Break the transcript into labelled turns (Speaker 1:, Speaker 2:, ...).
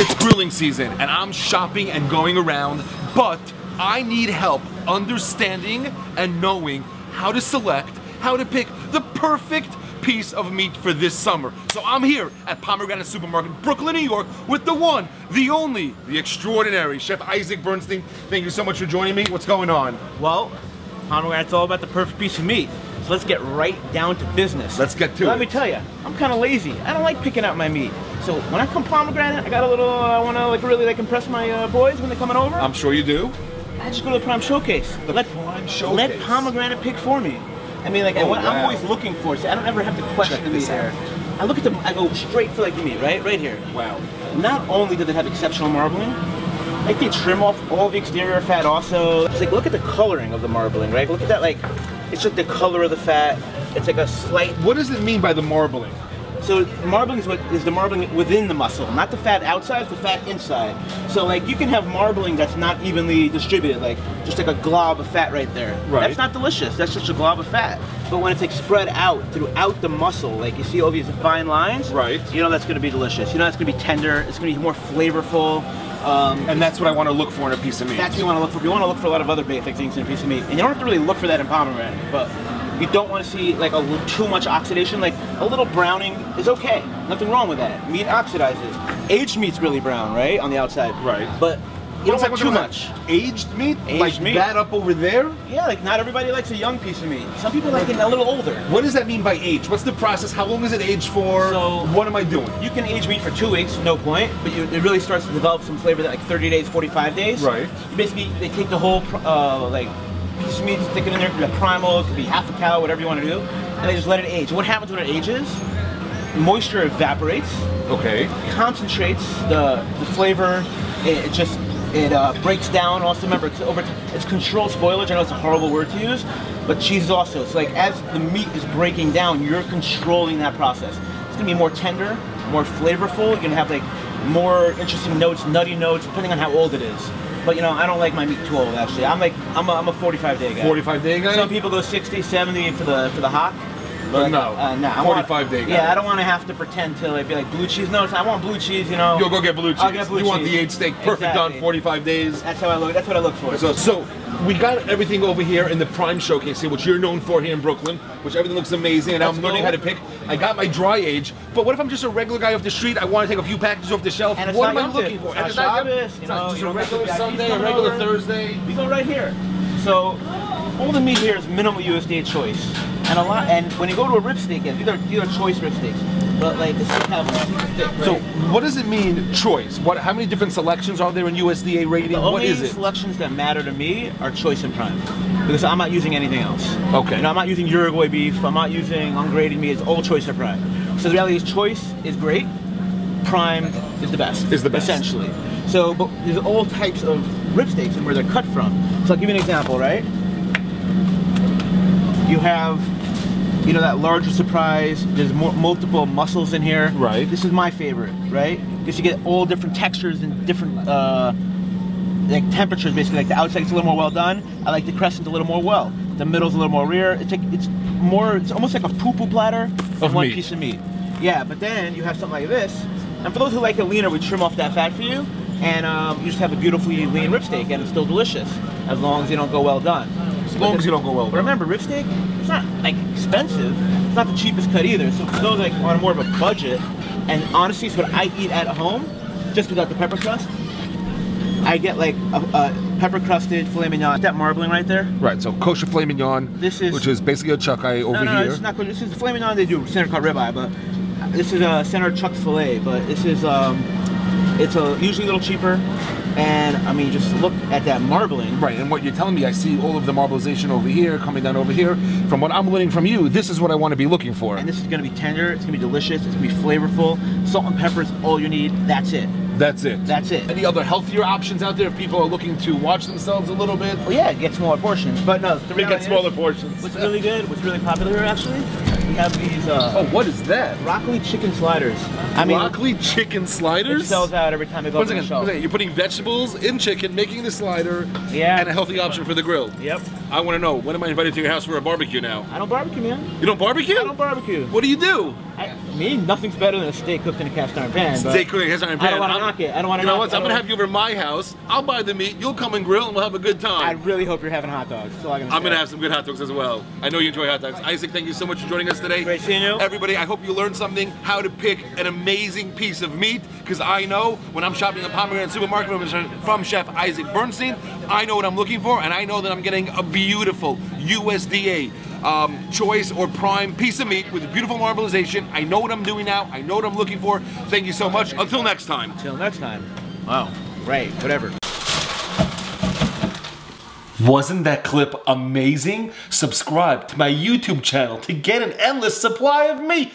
Speaker 1: It's grilling season and I'm shopping and going around, but I need help understanding and knowing how to select, how to pick the perfect piece of meat for this summer. So I'm here at Pomegranate Supermarket, Brooklyn, New York, with the one, the only, the extraordinary Chef Isaac Bernstein. Thank you so much for joining me. What's going on?
Speaker 2: Well, Pomegranate's all about the perfect piece of meat. So let's get right down to business.
Speaker 1: Let's get to it.
Speaker 2: Let me tell you, I'm kind of lazy. I don't like picking out my meat. So when I come Pomegranate, I got a little, I want to really impress my boys when they're coming over.
Speaker 1: I'm sure you do.
Speaker 2: I just go to the Prime Showcase. Let Pomegranate pick for me. I mean, like,
Speaker 1: wow.
Speaker 2: I'm always looking for it, so I don't ever have to question the meat here. I look at them, I go straight for like the meat, right here.
Speaker 1: Wow.
Speaker 2: Not only do they have exceptional marbling, like they trim off all the exterior fat also. It's like, look at the coloring of the marbling, right? Look at that, like, it's like the color of the fat. It's like a slight...
Speaker 1: What does it mean by the marbling?
Speaker 2: So marbling is the marbling within the muscle, not the fat outside, it's the fat inside. So like you can have marbling that's not evenly distributed, like just like a glob of fat right there.
Speaker 1: Right.
Speaker 2: That's not delicious, that's just a glob of fat. But when it's like spread out throughout the muscle, like you see all these fine lines,
Speaker 1: right? You
Speaker 2: know that's gonna be delicious. You know that's gonna be tender, it's gonna be more flavorful.
Speaker 1: And that's what I want to look for in a piece of meat.
Speaker 2: That's what you want to look for. You want to look for a lot of other basic things in a piece of meat. And you don't have to really look for that in pomegranate, but you don't want to see like too much oxidation. Like a little browning is okay. Nothing wrong with that. Meat oxidizes. Aged meat's really brown, right? On the outside.
Speaker 1: Right.
Speaker 2: But you don't want too much.
Speaker 1: Aged meat?
Speaker 2: Aged
Speaker 1: like
Speaker 2: meat.
Speaker 1: That up over there?
Speaker 2: Yeah, like not everybody likes a young piece of meat. Some people like it a little older.
Speaker 1: What does that mean by aged? What's the process? How long is it aged for?
Speaker 2: So,
Speaker 1: what am I doing?
Speaker 2: You can age meat for 2 weeks, no point, but it really starts to develop some flavor that like 30 days, 45 days.
Speaker 1: Right.
Speaker 2: Basically, they take the whole like piece of meat, stick it in there, it could be a primal, it could be half a cow, whatever you want to do, and they just let it age. What happens when it ages? Moisture evaporates.
Speaker 1: Okay.
Speaker 2: Concentrates the flavor. It breaks down. Also, remember, it's controlled spoilage. I know it's a horrible word to use, but cheese is also. So, like, as the meat is breaking down, you're controlling that process. It's gonna be more tender, more flavorful. You're gonna have like more interesting notes, nutty notes, depending on how old it is. But you know, I don't like my meat too old. Actually, I'm a 45-day guy.
Speaker 1: 45-day guy.
Speaker 2: Some people go 60, 70 for the hock.
Speaker 1: But no,
Speaker 2: 45-day guy. Yeah, I don't want to have to pretend to like be like blue cheese. No, I want blue cheese. You know.
Speaker 1: You'll go get blue cheese.
Speaker 2: I'll get blue cheese.
Speaker 1: You want the aged steak, perfect on 45 days.
Speaker 2: That's how I look. That's what I look for.
Speaker 1: So we got everything over here in the Prime Showcase here, which you're known for here in Brooklyn, which everything looks amazing, and I'm learning how to pick. I got my dry age, but what if I'm just a regular guy off the street? I want to take a few packages off the shelf.
Speaker 2: And
Speaker 1: what am I looking for?
Speaker 2: It's not Shabbos,
Speaker 1: you know, just a regular Sunday, a regular Thursday.
Speaker 2: We go right here. So all the meat here is minimal USDA choice, and when you go to a rib steak, these are choice rib steaks. But like this is kind of thick, right?
Speaker 1: So what does it mean choice? How many different selections are there in USDA rating? What is it?
Speaker 2: The only selections that matter to me are choice and prime, because I'm not using anything else.
Speaker 1: Okay.
Speaker 2: You know, I'm not using Uruguay beef. I'm not using ungraded meat. It's all choice or prime. So the reality is, choice is great. Prime is the best. Is the best, essentially. So, but there's all types of rib steaks and where they're cut from. So I'll give you an example, right? You have, you know, that larger surprise. There's multiple muscles in here.
Speaker 1: Right.
Speaker 2: This is my favorite, right? Because you get all different textures and different like temperatures. Basically, like the outside's a little more well done. I like the crescent a little more well. The middle's a little more rare. It's almost like a poo-poo platter of one piece of meat. Yeah, but then you have something like this. And for those who like it leaner, we trim off that fat for you, and you just have a beautifully lean rib steak, and it's still delicious as long as you don't go well done.
Speaker 1: As long as you don't go well done.
Speaker 2: But remember, rib steak, it's not like expensive. It's not the cheapest cut either. So for those like on more of a budget, and honestly, it's what I eat at home, just without the pepper crust. I get like a pepper crusted filet mignon. That marbling right there.
Speaker 1: Right. So kosher filet mignon, which is basically a chuck eye over here.
Speaker 2: No, it's not. This is the filet mignon they do center cut ribeye, but this is a center chuck fillet. But this is it's usually a little cheaper. And I mean, just look at that marbling.
Speaker 1: Right, and what you're telling me, I see all of the marbleization over here, coming down over here. From what I'm learning from you, this is what I want to be looking for.
Speaker 2: And this is going to be tender, it's going to be delicious, it's going to be flavorful. Salt and pepper is all you need, that's it.
Speaker 1: That's it.
Speaker 2: That's it.
Speaker 1: Any other healthier options out there if people are looking to watch themselves a little bit?
Speaker 2: Well, yeah, get smaller portions. But no,
Speaker 1: we get smaller portions.
Speaker 2: What's really good, what's really popular here actually, we have these
Speaker 1: oh, what is that?
Speaker 2: Broccoli chicken sliders.
Speaker 1: Broccoli chicken sliders?
Speaker 2: It sells out every time they go on the shelf.
Speaker 1: You're putting vegetables in chicken, making the slider,
Speaker 2: yeah,
Speaker 1: and a healthy option for the grill.
Speaker 2: Yep.
Speaker 1: I want to know, when am I invited to your house for a barbecue now?
Speaker 2: I don't barbecue, man.
Speaker 1: You don't barbecue?
Speaker 2: I don't barbecue.
Speaker 1: What do you do?
Speaker 2: me, nothing's better than a steak cooked in a cast iron pan.
Speaker 1: Steak cooked in a cast iron pan.
Speaker 2: I don't want to knock it. I don't want to.
Speaker 1: You know what? I'm gonna have you over at my house. I'll buy the meat. You'll come and grill, and we'll have a good time.
Speaker 2: I really hope you're having hot dogs. That's all I'm
Speaker 1: gonna have some good hot dogs as well. I know you enjoy hot dogs. Isaac, thank you so much for joining us today.
Speaker 2: Great seeing you.
Speaker 1: Everybody, I hope you learned something, how to pick an amazing piece of meat, because I know when I'm shopping at Pomegranate Supermarket from Chef Isaac Bernstein, I know what I'm looking for, and I know that I'm getting a beautiful USDA choice or prime piece of meat with beautiful marbleization. I know what I'm doing now. I know what I'm looking for. Thank you so much. Until next time.
Speaker 2: Until next time. Wow. Right. Whatever.
Speaker 1: Wasn't that clip amazing? Subscribe to my YouTube channel to get an endless supply of meat.